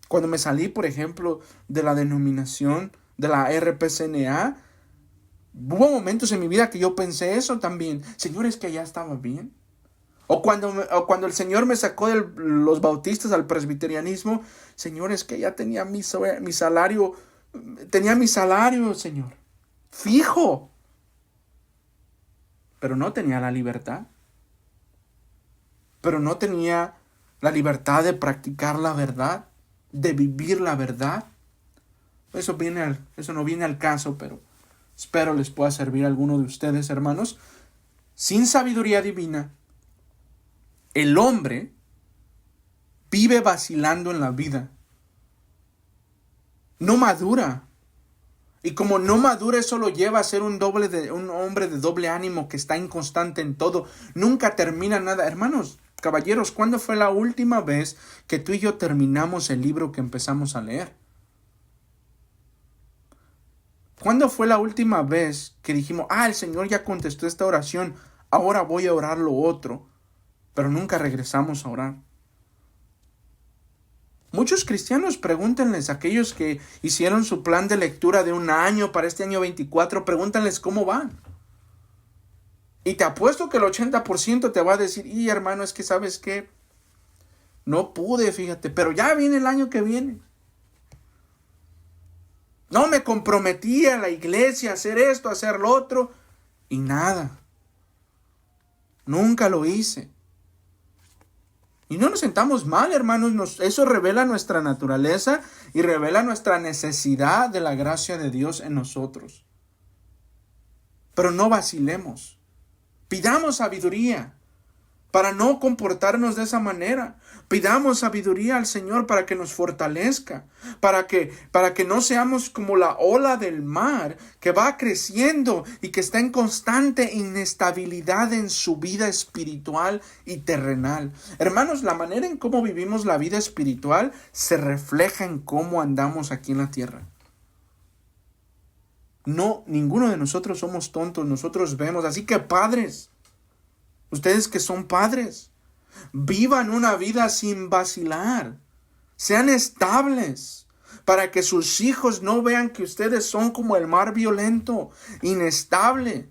Cuando me salí, por ejemplo, de la denominación de la RPCNA, hubo momentos en mi vida que yo pensé eso también. Señor, es que allá estaba bien. O cuando el Señor me sacó de los bautistas al presbiterianismo, Señor, es que ya tenía mi salario, Señor, fijo. Pero no tenía la libertad. Pero no tenía la libertad de practicar la verdad, de vivir la verdad. Eso no viene al caso, pero espero les pueda servir a alguno de ustedes, hermanos. Sin sabiduría divina, el hombre vive vacilando en la vida. No madura. Y como no madura, eso lo lleva a ser un hombre de doble ánimo que está inconstante en todo. Nunca termina nada. Hermanos, caballeros, ¿cuándo fue la última vez que tú y yo terminamos el libro que empezamos a leer? ¿Cuándo fue la última vez que dijimos, el Señor ya contestó esta oración, ahora voy a orar lo otro? Pero nunca regresamos a orar. Muchos cristianos, pregúntenles a aquellos que hicieron su plan de lectura de un año para este año 24, pregúntenles cómo van. Y te apuesto que el 80% te va a decir, hermano, es que ¿sabes qué? No pude, fíjate, pero ya viene el año que viene. No me comprometí a la iglesia a hacer esto, a hacer lo otro, y nada. Nunca lo hice. Y no nos sentamos mal, hermanos. Eso revela nuestra naturaleza y revela nuestra necesidad de la gracia de Dios en nosotros. Pero no vacilemos. Pidamos sabiduría para no comportarnos de esa manera. Pidamos sabiduría al Señor para que nos fortalezca, para que no seamos como la ola del mar que va creciendo y que está en constante inestabilidad en su vida espiritual y terrenal. Hermanos, la manera en cómo vivimos la vida espiritual se refleja en cómo andamos aquí en la tierra. No, ninguno de nosotros somos tontos, nosotros vemos. Así que padres, ustedes que son padres, vivan una vida sin vacilar. Sean estables para que sus hijos no vean que ustedes son como el mar violento, inestable.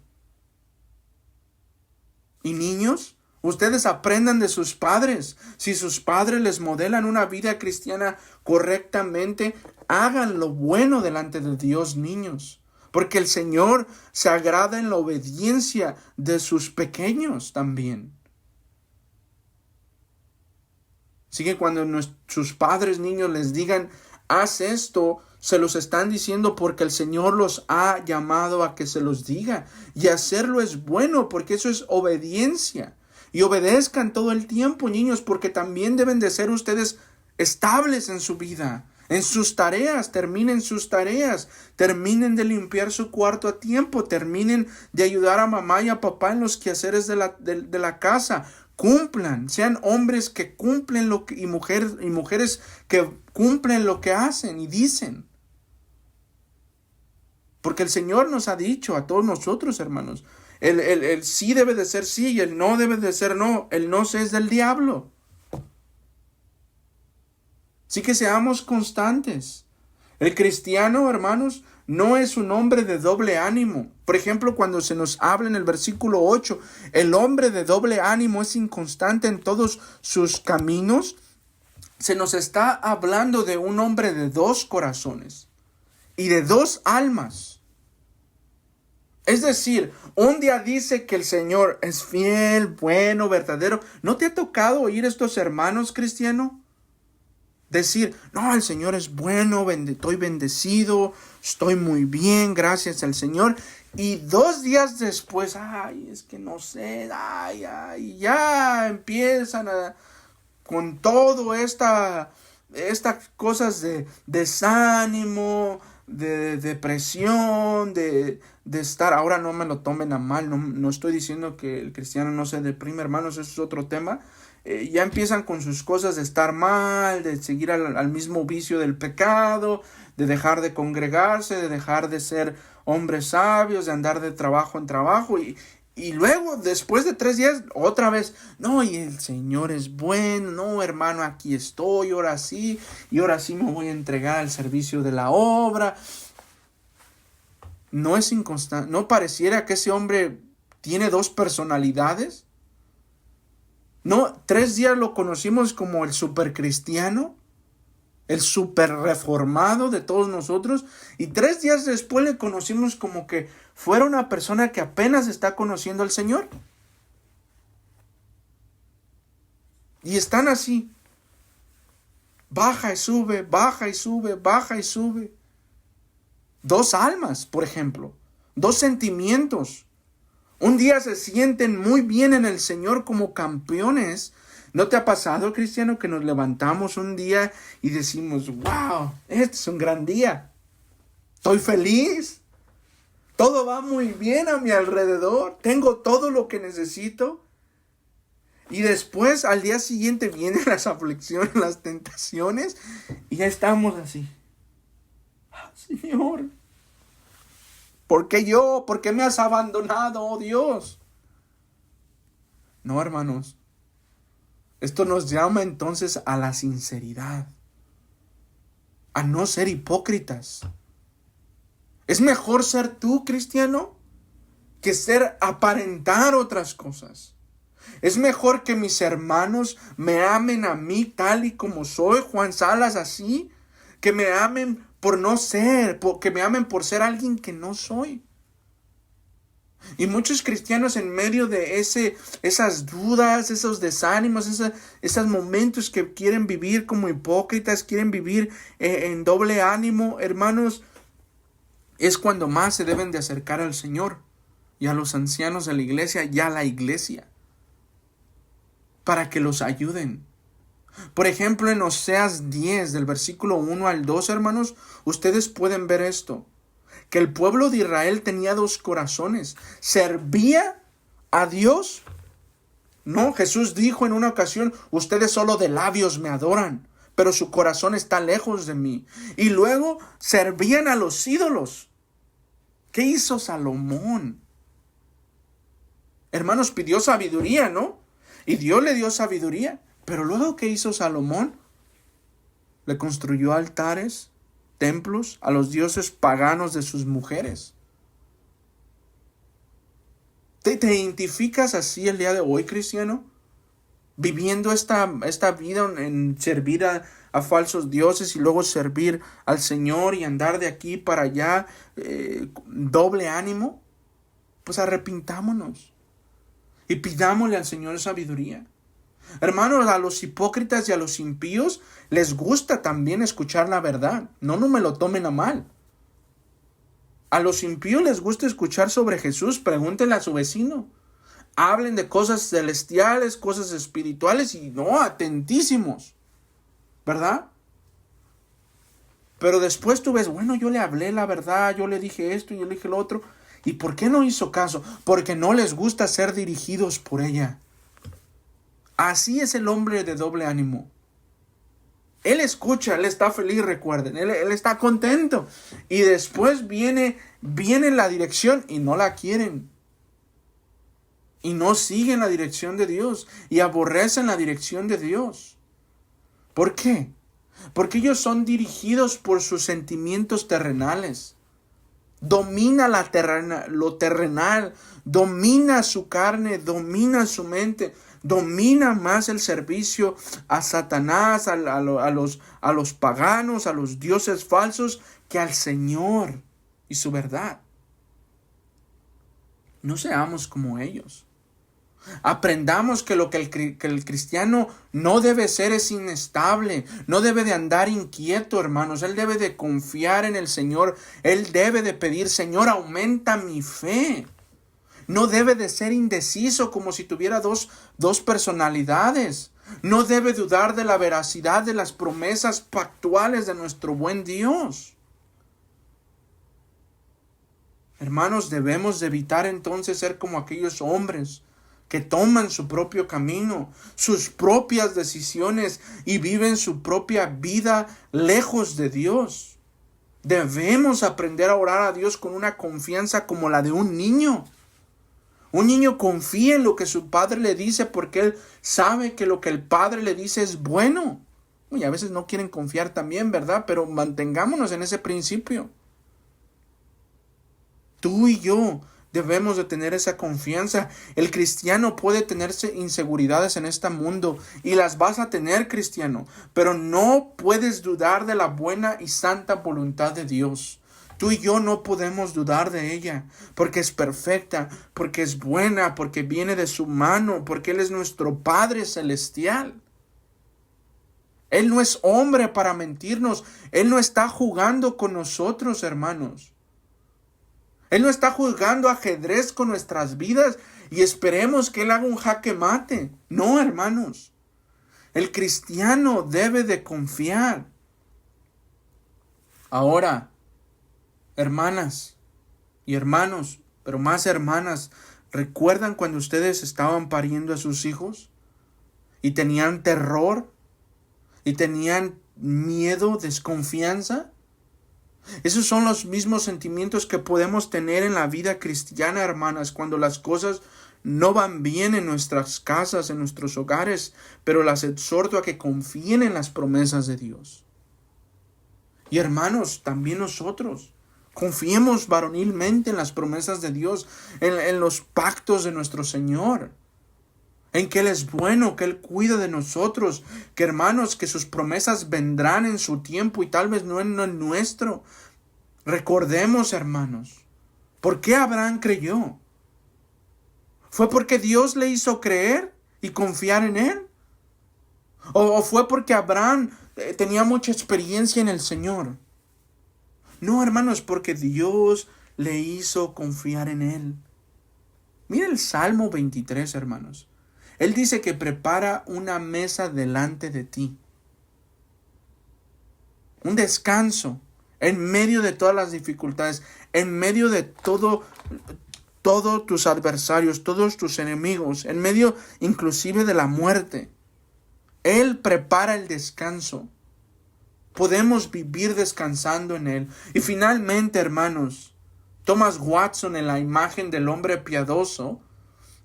Y niños, ustedes aprendan de sus padres. Si sus padres les modelan una vida cristiana correctamente, hagan lo bueno delante de Dios, niños. Porque el Señor se agrada en la obediencia de sus pequeños también. Así que cuando sus padres, niños, les digan, haz esto, se los están diciendo porque el Señor los ha llamado a que se los diga. Y hacerlo es bueno porque eso es obediencia. Y obedezcan todo el tiempo, niños, porque también deben de ser ustedes estables en su vida. En sus tareas, terminen sus tareas, terminen de limpiar su cuarto a tiempo, terminen de ayudar a mamá y a papá en los quehaceres de la casa, cumplan, sean hombres que cumplen y mujeres que cumplen lo que hacen y dicen. Porque el Señor nos ha dicho a todos nosotros, hermanos, el sí debe de ser sí y el no debe de ser no, el no es del diablo. Así que seamos constantes. El cristiano, hermanos, no es un hombre de doble ánimo. Por ejemplo, cuando se nos habla en el versículo 8, el hombre de doble ánimo es inconstante en todos sus caminos. Se nos está hablando de un hombre de dos corazones y de dos almas. Es decir, un día dice que el Señor es fiel, bueno, verdadero. ¿No te ha tocado oír estos hermanos cristianos decir, no, el Señor es bueno, estoy bendecido, estoy muy bien, gracias al Señor? Y 2 días después, es que no sé, ya empiezan con todo estas cosas de desánimo, de depresión, de estar. Ahora no me lo tomen a mal, no estoy diciendo que el cristiano no se deprime, hermanos, eso es otro tema. ya empiezan con sus cosas de estar mal, de seguir al mismo vicio del pecado, de dejar de congregarse, de dejar de ser hombres sabios, de andar de trabajo en trabajo y luego, después de 3 días, otra vez, no, y el Señor es bueno, no, hermano, aquí estoy, ahora sí, y ahora sí me voy a entregar al servicio de la obra. No es inconstante, no pareciera que ese hombre tiene 2 personalidades. No, 3 días lo conocimos como el supercristiano, el super reformado de todos nosotros, y 3 días después le conocimos como que fuera una persona que apenas está conociendo al Señor. Y están así, baja y sube, baja y sube, baja y sube. 2 almas, por ejemplo, 2 sentimientos. Un día se sienten muy bien en el Señor como campeones. ¿No te ha pasado, cristiano, que nos levantamos un día y decimos, wow, este es un gran día? Estoy feliz. Todo va muy bien a mi alrededor. Tengo todo lo que necesito. Y después, al día siguiente, vienen las aflicciones, las tentaciones. Y ya estamos así. Señor, ¿por qué yo? ¿Por qué me has abandonado, oh Dios? No, hermanos. Esto nos llama entonces a la sinceridad, a no ser hipócritas. Es mejor ser tú, cristiano, que ser aparentar otras cosas. Es mejor que mis hermanos me amen a mí tal y como soy, Juan Salas, así, que me amen por no ser, que me amen por ser alguien que no soy. Y muchos cristianos en medio de esas dudas, esos desánimos, esos momentos que quieren vivir como hipócritas, quieren vivir en doble ánimo, hermanos, es cuando más se deben de acercar al Señor y a los ancianos de la iglesia y a la iglesia para que los ayuden. Por ejemplo, en Oseas 10, del versículo 1 al 2, hermanos, ustedes pueden ver esto. Que el pueblo de Israel tenía 2 corazones. ¿Servía a Dios? No, Jesús dijo en una ocasión, ustedes solo de labios me adoran, pero su corazón está lejos de mí. Y luego servían a los ídolos. ¿Qué hizo Salomón? Hermanos, pidió sabiduría, ¿no? Y Dios le dio sabiduría. Pero luego, ¿qué hizo Salomón? Le construyó altares, templos a los dioses paganos de sus mujeres. ¿Te identificas así el día de hoy, cristiano? Viviendo esta vida en servir a falsos dioses y luego servir al Señor y andar de aquí para allá, doble ánimo. Pues arrepintámonos y pidámosle al Señor sabiduría. Hermanos, a los hipócritas y a los impíos les gusta también escuchar la verdad. No me lo tomen a mal. A los impíos les gusta escuchar sobre Jesús. Pregúntenle a su vecino. Hablen de cosas celestiales, cosas espirituales y no, atentísimos. ¿Verdad? Pero después tú ves, bueno, yo le hablé la verdad, yo le dije esto y yo le dije lo otro. ¿Y por qué no hizo caso? Porque no les gusta ser dirigidos por ella. Así es el hombre de doble ánimo. Él escucha, él está feliz, recuerden, él está contento. Y después viene la dirección y no la quieren. Y no siguen la dirección de Dios. Y aborrecen la dirección de Dios. ¿Por qué? Porque ellos son dirigidos por sus sentimientos terrenales. Domina lo terrenal, domina su carne, domina su mente, domina más el servicio a Satanás, a los paganos, a los dioses falsos, que al Señor y su verdad. No seamos como ellos. Aprendamos que lo que el cristiano no debe ser es inestable, no debe de andar inquieto, hermanos. Él debe de confiar en el Señor, él debe de pedir, Señor, aumenta mi fe. No debe de ser indeciso como si tuviera dos personalidades. No debe dudar de la veracidad de las promesas pactuales de nuestro buen Dios. Hermanos, debemos de evitar entonces ser como aquellos hombres que toman su propio camino, sus propias decisiones y viven su propia vida lejos de Dios. Debemos aprender a orar a Dios con una confianza como la de un niño. Un niño confía en lo que su padre le dice porque él sabe que lo que el padre le dice es bueno. Y a veces no quieren confiar también, ¿verdad? Pero mantengámonos en ese principio. Tú y yo debemos de tener esa confianza. El cristiano puede tener inseguridades en este mundo y las vas a tener, cristiano, pero no puedes dudar de la buena y santa voluntad de Dios. Tú y yo no podemos dudar de ella, porque es perfecta, porque es buena, porque viene de su mano, porque Él es nuestro Padre celestial. Él no es hombre para mentirnos. Él no está jugando con nosotros, hermanos. Él no está jugando ajedrez con nuestras vidas y esperemos que Él haga un jaque mate. No, hermanos. El cristiano debe de confiar. Ahora, hermanas y hermanos, pero más hermanas, ¿recuerdan cuando ustedes estaban pariendo a sus hijos? Y tenían terror, y tenían miedo, desconfianza. Esos son los mismos sentimientos que podemos tener en la vida cristiana, hermanas, cuando las cosas no van bien en nuestras casas, en nuestros hogares, pero las exhorto a que confíen en las promesas de Dios. Y hermanos, también nosotros, confiemos varonilmente en las promesas de Dios, en los pactos de nuestro Señor, en que Él es bueno, que Él cuida de nosotros, que hermanos, que sus promesas vendrán en su tiempo y tal vez no en el nuestro. Recordemos, hermanos, ¿por qué Abraham creyó? ¿Fue porque Dios le hizo creer y confiar en Él? ¿O fue porque Abraham tenía mucha experiencia en el Señor? No, hermanos, porque Dios le hizo confiar en Él. Mira el Salmo 23, hermanos. Él dice que prepara una mesa delante de ti. Un descanso en medio de todas las dificultades, en medio de todos tus adversarios, todos tus enemigos, en medio inclusive de la muerte. Él prepara el descanso. Podemos vivir descansando en Él. Y finalmente, hermanos, Thomas Watson, en la imagen del hombre piadoso,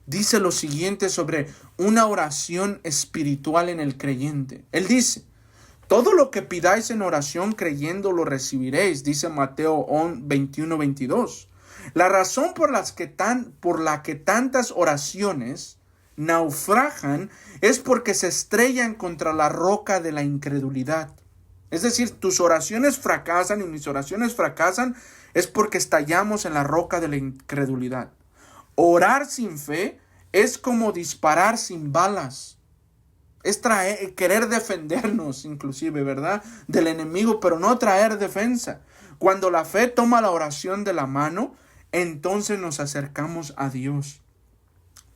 dice lo siguiente sobre una oración espiritual en el creyente. Él dice: todo lo que pidáis en oración creyendo lo recibiréis, dice Mateo 21:22. La razón por la que tantas oraciones naufragan es porque se estrellan contra la roca de la incredulidad. Es decir, tus oraciones fracasan y mis oraciones fracasan es porque estallamos en la roca de la incredulidad. Orar sin fe es como disparar sin balas. Es querer defendernos inclusive, ¿verdad? Del enemigo, pero no traer defensa. Cuando la fe toma la oración de la mano, entonces nos acercamos a Dios.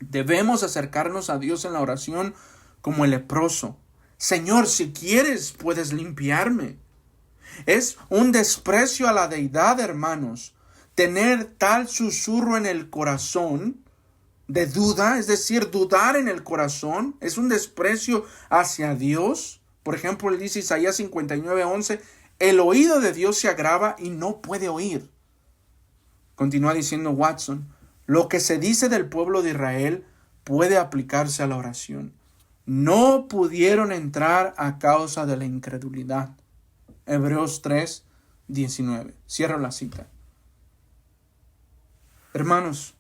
Debemos acercarnos a Dios en la oración como el leproso. Señor, si quieres, puedes limpiarme. Es un desprecio a la deidad, hermanos. Tener tal susurro en el corazón de duda, es decir, dudar en el corazón, es un desprecio hacia Dios. Por ejemplo, él dice Isaías 59:11, el oído de Dios se agrava y no puede oír. Continúa diciendo Watson, lo que se dice del pueblo de Israel puede aplicarse a la oración. No pudieron entrar a causa de la incredulidad. Hebreos 3:19. Cierro la cita. Hermanos,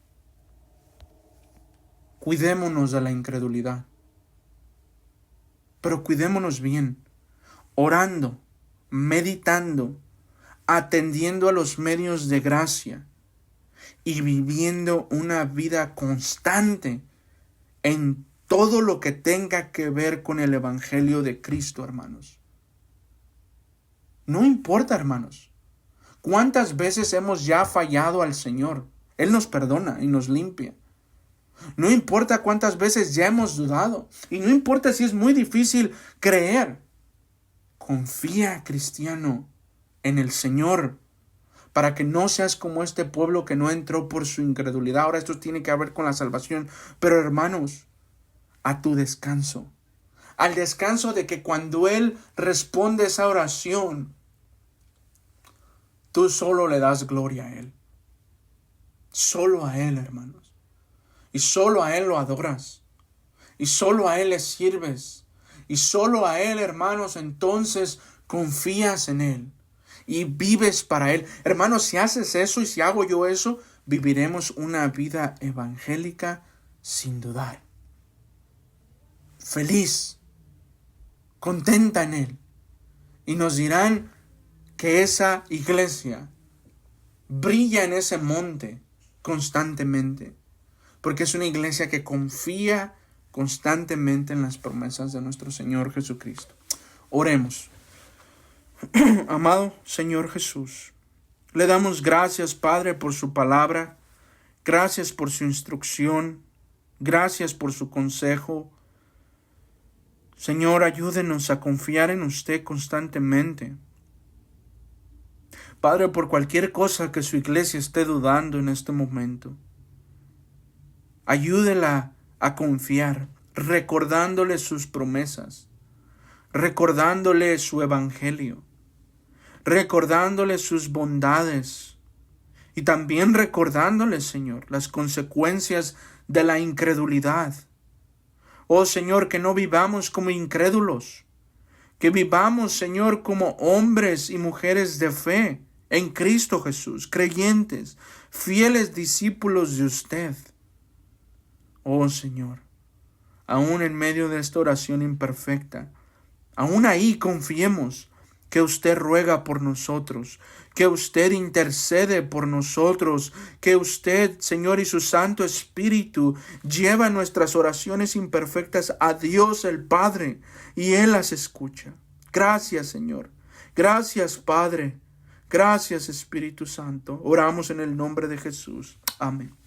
cuidémonos de la incredulidad. Pero cuidémonos bien, orando, meditando, atendiendo a los medios de gracia y viviendo una vida constante en todo lo que tenga que ver con el Evangelio de Cristo, hermanos. No importa, hermanos, cuántas veces hemos ya fallado al Señor. Él nos perdona y nos limpia. No importa cuántas veces ya hemos dudado. Y no importa si es muy difícil creer. Confía, cristiano, en el Señor, para que no seas como este pueblo que no entró por su incredulidad. Ahora esto tiene que ver con la salvación. Pero hermanos, a tu descanso. Al descanso de que cuando Él responde esa oración, tú solo le das gloria a Él. Solo a Él, hermanos. Y solo a Él lo adoras. Y solo a Él le sirves. Y solo a Él, hermanos, entonces confías en Él. Y vives para Él. Hermanos, si haces eso y si hago yo eso, viviremos una vida evangélica sin dudar. Feliz. Contenta en Él. Y nos dirán que esa iglesia brilla en ese monte constantemente. Porque es una iglesia que confía constantemente en las promesas de nuestro Señor Jesucristo. Oremos. Amado Señor Jesús, le damos gracias, Padre, por su palabra. Gracias por su instrucción. Gracias por su consejo. Señor, ayúdenos a confiar en usted constantemente. Padre, por cualquier cosa que su iglesia esté dudando en este momento, ayúdela a confiar, recordándole sus promesas, recordándole su evangelio, recordándole sus bondades y también recordándole, Señor, las consecuencias de la incredulidad. Oh Señor, que no vivamos como incrédulos, que vivamos, Señor, como hombres y mujeres de fe en Cristo Jesús, creyentes, fieles discípulos de usted. Oh Señor, aún en medio de esta oración imperfecta, aún ahí confiemos que usted ruega por nosotros, que usted intercede por nosotros, que usted, Señor, y su Santo Espíritu lleva nuestras oraciones imperfectas a Dios el Padre y Él las escucha. Gracias, Señor. Gracias, Padre. Gracias, Espíritu Santo. Oramos en el nombre de Jesús. Amén.